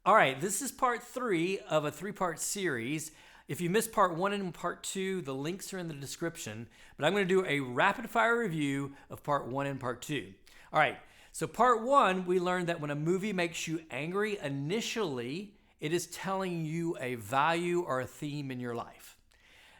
All right, this is part 3 of a 3-part series. If you missed part 1 and part 2, the links are in the description. But I'm going to do a rapid fire review of part 1 and part 2. All right, so part 1, we learned that when a movie makes you angry initially, it is telling you a value or a theme in your life.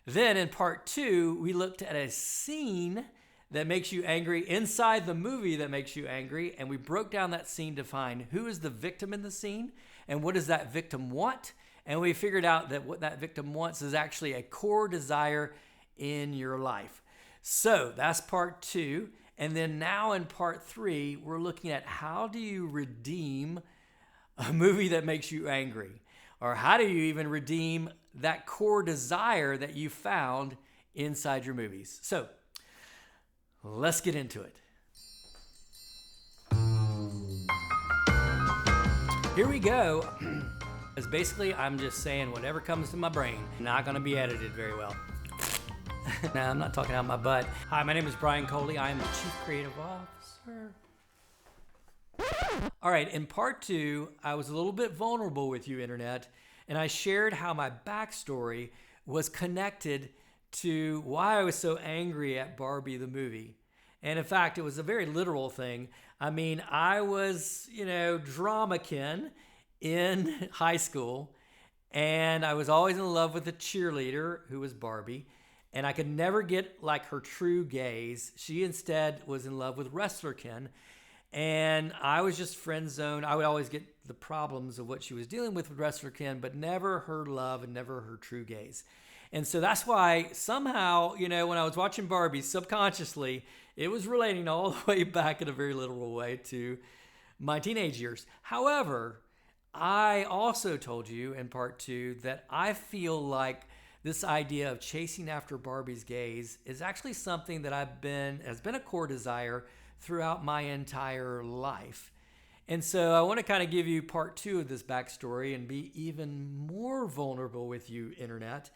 Then in part 2, we looked at a scene that makes you angry inside the movie that makes you angry, and we broke down that scene to find who is the victim in the scene and what does that victim want. And we figured out that what that victim wants is actually a core desire in your life. So that's part 2. And then now in part 3, we're looking at how do you redeem a movie that makes you angry? Or how do you even redeem that core desire that you found inside your movies? So let's get into it. Here we go. Because basically I'm just saying whatever comes to my brain. Not going to be edited very well. No, I'm not talking out my butt. Hi, my name is Bryan Coley. I am the Chief Creative Officer. All right, in part 2, I was a little bit vulnerable with you, Internet, and I shared how my backstory was connected to why I was so angry at Barbie the movie. And in fact, it was a very literal thing. I mean, I was, drama kin in high school, and I was always in love with a cheerleader who was Barbie, and I could never get like her true gaze. She instead was in love with wrestler kin, and I was just friend zoned. I would always get the problems of what she was dealing with wrestler kin, but never her love and never her true gaze. And so that's why somehow, when I was watching Barbie, subconsciously, it was relating all the way back in a very literal way to my teenage years. However, I also told you in part 2 that I feel like this idea of chasing after Barbie's gaze is actually something that has been a core desire throughout my entire life. And so I want to kind of give you part 2 of this backstory and be even more vulnerable with you, Internet,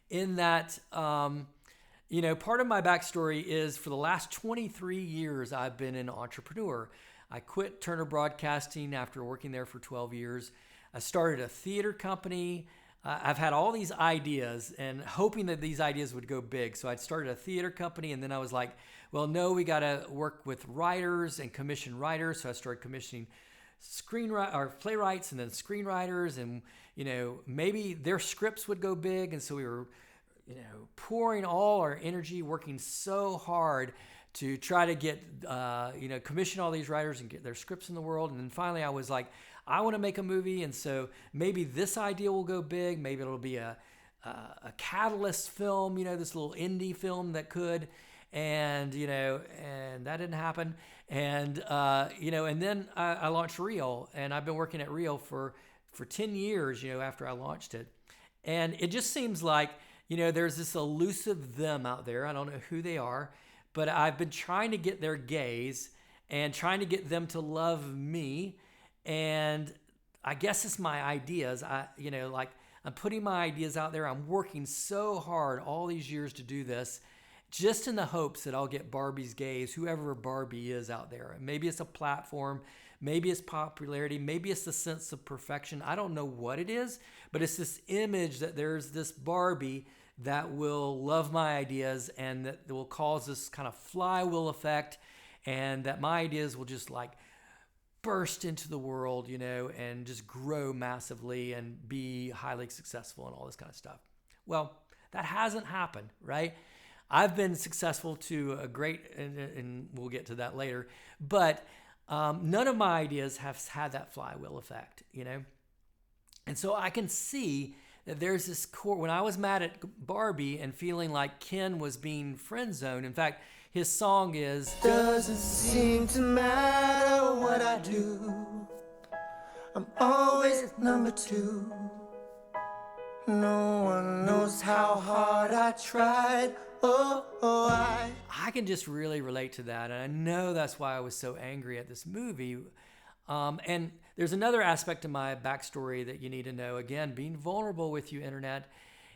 in that, part of my backstory is for the last 23 years, I've been an entrepreneur. I quit Turner Broadcasting after working there for 12 years. I started a theater company. I've had all these ideas and hoping that these ideas would go big. So I'd started a theater company, and then I was like, well, no, we got to work with writers and commission writers. So I started commissioning playwrights and then screenwriters, and maybe their scripts would go big. And so we were pouring all our energy, working so hard to try to get commission all these writers and get their scripts in the world. And then finally I was like, I want to make a movie, and so maybe this idea will go big. Maybe it'll be a catalyst film, this little indie film that could. And and that didn't happen. And and then I launched Reel, and I've been working at Reel for 10 years, after I launched it. And it just seems like, there's this elusive them out there. I don't know who they are, but I've been trying to get their gaze and trying to get them to love me. And I guess it's my ideas. I'm putting my ideas out there. I'm working so hard all these years to do this, just in the hopes that I'll get Barbie's gaze, whoever Barbie is out there. Maybe it's a platform, maybe it's popularity, maybe it's the sense of perfection. I don't know what it is, but it's this image that there's this Barbie that will love my ideas and that will cause this kind of flywheel effect, and that my ideas will just like burst into the world, and just grow massively and be highly successful and all this kind of stuff. Well, that hasn't happened, right? I've been successful to a great, and we'll get to that later, but none of my ideas have had that flywheel effect, And so I can see that there's this core. When I was mad at Barbie and feeling like Ken was being friend zoned, in fact, his song is, doesn't seem to matter what I do, I'm always number 2. No one knows how hard I tried. I can just really relate to that. And I know that's why I was so angry at this movie. And there's another aspect of my backstory that you need to know. Again, being vulnerable with you, Internet,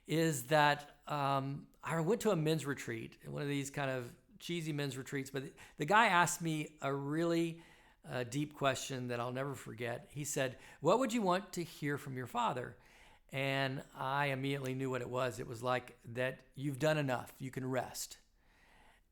is that I went to a men's retreat, one of these kind of cheesy men's retreats. But the guy asked me a really a deep question that I'll never forget. He said, "What would you want to hear from your father?" And I immediately knew what it was. It was like that you've done enough, you can rest.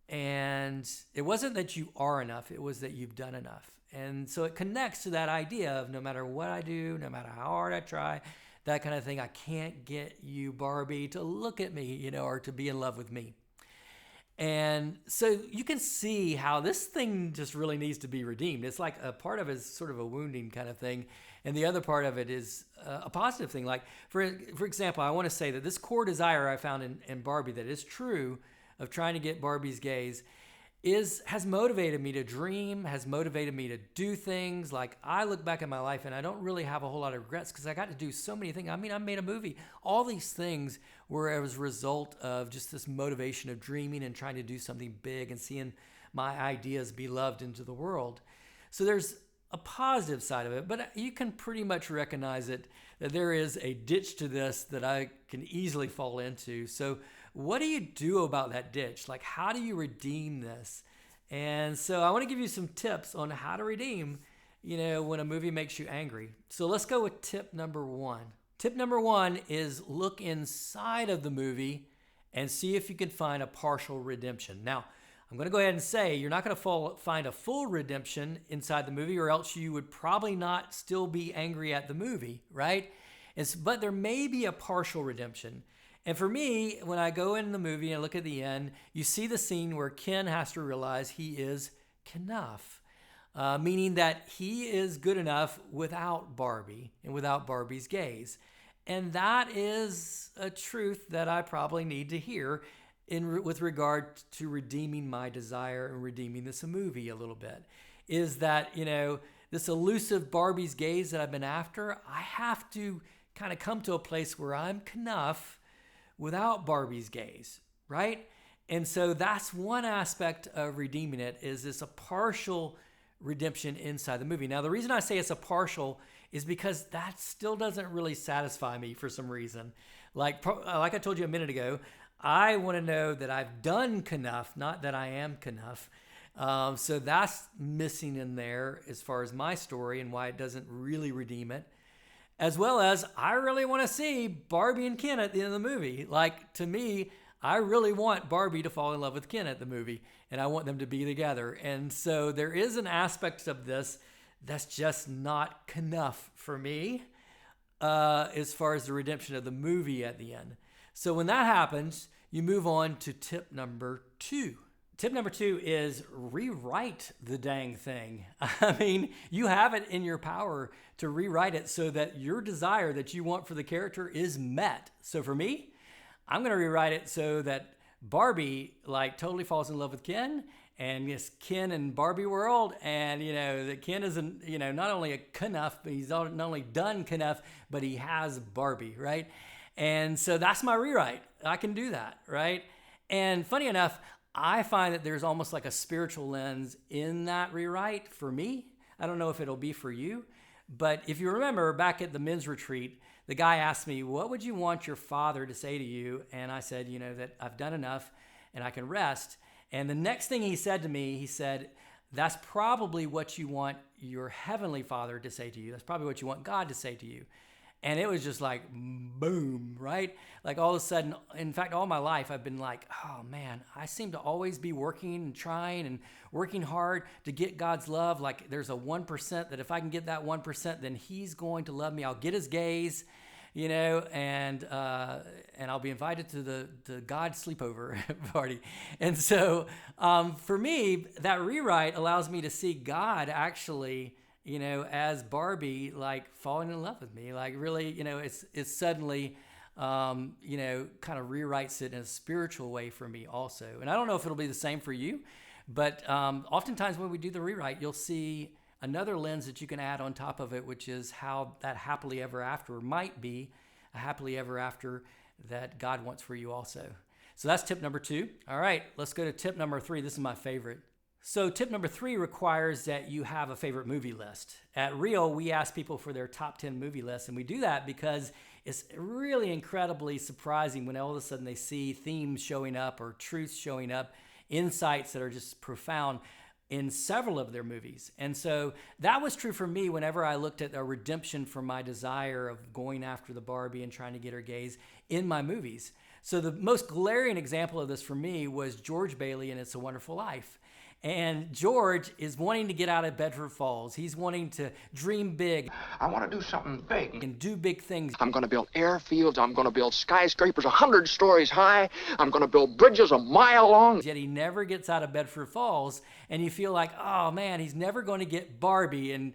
And it wasn't that you are enough, it was that you've done enough. And so it connects to that idea of no matter what I do, no matter how hard I try, that kind of thing, I can't get you, Barbie, to look at me, or to be in love with me. And so you can see how this thing just really needs to be redeemed. It's like a part of it is sort of a wounding kind of thing, and the other part of it is a positive thing. Like, for example, I want to say that this core desire I found in Barbie that is true of trying to get Barbie's gaze has motivated me to dream, has motivated me to do things. Like, I look back at my life and I don't really have a whole lot of regrets because I got to do so many things. I mean, I made a movie. All these things were as a result of just this motivation of dreaming and trying to do something big and seeing my ideas be loved into the world. So there's a positive side of it, but you can pretty much recognize it, that there is a ditch to this that I can easily fall into. So what do you do about that ditch? Like, how do you redeem this? And so I want to give you some tips on how to redeem, when a movie makes you angry. So let's go with tip number 1. Tip number 1 is look inside of the movie and see if you can find a partial redemption. Now, I'm going to go ahead and say you're not going to find a full redemption inside the movie, or else you would probably not still be angry at the movie, right? But there may be a partial redemption. And for me, when I go in the movie and look at the end, you see the scene where Ken has to realize he is enough, meaning that he is good enough without Barbie and without Barbie's gaze. And that is a truth that I probably need to hear with regard to redeeming my desire and redeeming this movie a little bit, is that, this elusive Barbie's gaze that I've been after, I have to kind of come to a place where I'm enough without Barbie's gaze, right? And so that's one aspect of redeeming it, is this a partial redemption inside the movie. Now, the reason I say it's a partial is because that still doesn't really satisfy me for some reason. Like I told you a minute ago, I want to know that I've done enough, not that I am enough. So that's missing in there as far as my story and why it doesn't really redeem it. As well as I really want to see Barbie and Ken at the end of the movie. Like, to me, I really want Barbie to fall in love with Ken at the movie, and I want them to be together. And so there is an aspect of this that's just not enough for me as far as the redemption of the movie at the end. So when that happens, you move on to tip number 2. Tip number 2 is rewrite the dang thing. I mean, you have it in your power to rewrite it so that your desire that you want for the character is met. So for me, I'm going to rewrite it so that Barbie totally falls in love with Ken, and it's Ken and Barbie world, and that Ken isn't not only a enough, but he's not only done enough, but he has Barbie, right? And so that's my rewrite. I can do that, right? And funny enough, I find that there's almost like a spiritual lens in that rewrite for me. I don't know if it'll be for you, but if you remember back at the men's retreat, the guy asked me, what would you want your father to say to you? And I said, that I've done enough and I can rest. And the next thing he said to me, he said, that's probably what you want your heavenly Father to say to you. That's probably what you want God to say to you. And it was just like, boom, right? Like all of a sudden, in fact, all my life, I've been like, oh man, I seem to always be working and trying and working hard to get God's love. Like there's a 1% that if I can get that 1%, then he's going to love me. I'll get his gaze, and I'll be invited to the God sleepover party. And so for me, that rewrite allows me to see God actually, as Barbie, falling in love with me, really, it's suddenly, kind of rewrites it in a spiritual way for me also. And I don't know if it'll be the same for you, but oftentimes when we do the rewrite, you'll see another lens that you can add on top of it, which is how that happily ever after might be a happily ever after that God wants for you also. So that's tip number 2. All right, let's go to tip number 3. This is my favorite. So tip number 3 requires that you have a favorite movie list. At Real, we ask people for their top 10 movie lists, and we do that because it's really incredibly surprising when all of a sudden they see themes showing up or truths showing up, insights that are just profound. in several of their movies. And so that was true for me whenever I looked at a redemption for my desire of going after the Barbie and trying to get her gaze in my movies. So the most glaring example of this for me was George Bailey in It's a Wonderful Life. And George is wanting to get out of Bedford Falls. He's wanting to dream big. I want to do something big. And do big things. I'm going to build airfields. I'm going to build skyscrapers 100 stories high. I'm going to build bridges a mile long. Yet he never gets out of Bedford Falls, and you feel like, oh man, he's never going to get Barbie and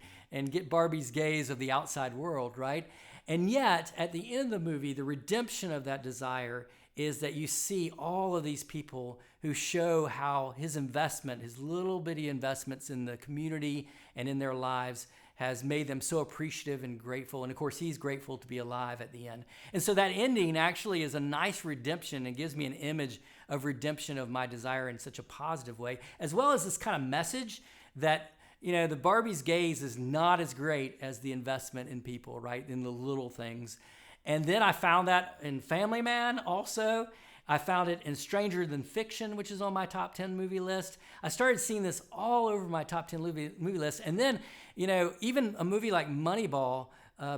get Barbie's gaze of the outside world, right? And yet, at the end of the movie, the redemption of that desire is that you see all of these people who show how his investment, his little bitty investments in the community and in their lives has made them so appreciative and grateful. And of course, he's grateful to be alive at the end. And so that ending actually is a nice redemption and gives me an image of redemption of my desire in such a positive way, as well as this kind of message that, you know, the Barbie's gaze is not as great as the investment in people, right? In the little things. And then I found that in Family Man also. I found it in Stranger Than Fiction, which is on my top 10 movie list. I started seeing this all over my top 10 movie list. And then, you know, even a movie like Moneyball,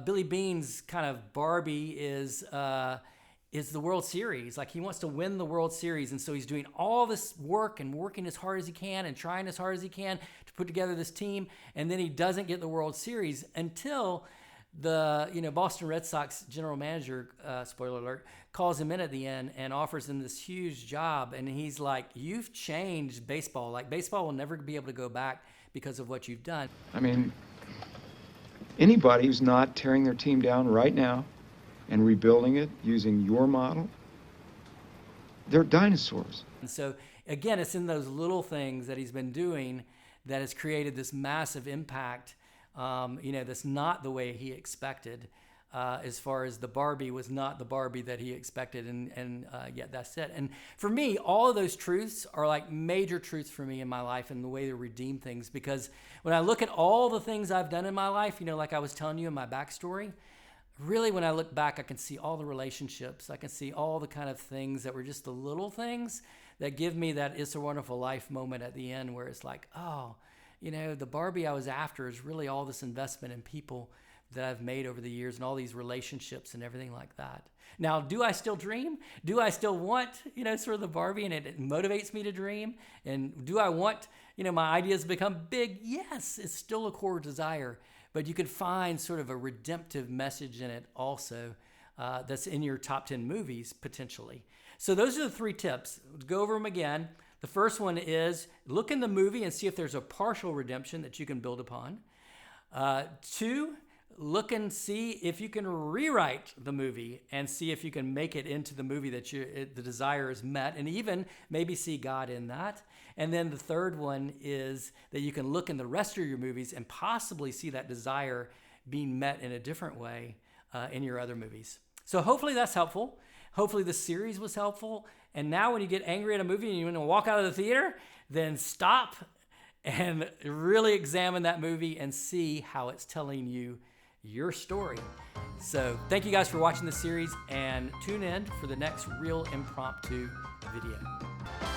Billy Bean's kind of Barbie is the World Series. Like, he wants to win the World Series. And so he's doing all this work and working as hard as he can and trying as hard as he can to put together this team. And then he doesn't get the World Series until the Boston Red Sox general manager, spoiler alert, calls him in at the end and offers him this huge job. And he's like, you've changed baseball. Like, baseball will never be able to go back because of what you've done. I mean, anybody who's not tearing their team down right now and rebuilding it using your model, they're dinosaurs. And so, again, it's in those little things that he's been doing that has created this massive impact. That's not the way he expected, as far as the Barbie was not the Barbie that he expected. And yet that's it. And for me, all of those truths are like major truths for me in my life and the way to redeem things. Because when I look at all the things I've done in my life, like I was telling you in my backstory, really when I look back, I can see all the relationships. I can see all the kind of things that were just the little things that give me that It's a Wonderful Life moment at the end where it's like, oh, the Barbie I was after is really all this investment in people that I've made over the years and all these relationships and everything like that. Now, do I still dream? Do I still want, sort of the Barbie and it motivates me to dream? And do I want, my ideas to become big? Yes, it's still a core desire, but you could find sort of a redemptive message in it also that's in your top 10 movies potentially. So those are the 3 tips. Let's go over them again. The first one is look in the movie and see if there's a partial redemption that you can build upon. 2, look and see if you can rewrite the movie and see if you can make it into the movie that the desire is met, and even maybe see God in that. And then the third one is that you can look in the rest of your movies and possibly see that desire being met in a different way in your other movies. So hopefully that's helpful. Hopefully the series was helpful. And now when you get angry at a movie and you want to walk out of the theater, then stop and really examine that movie and see how it's telling you your story. So thank you guys for watching this series, and tune in for the next Real Impromptu video.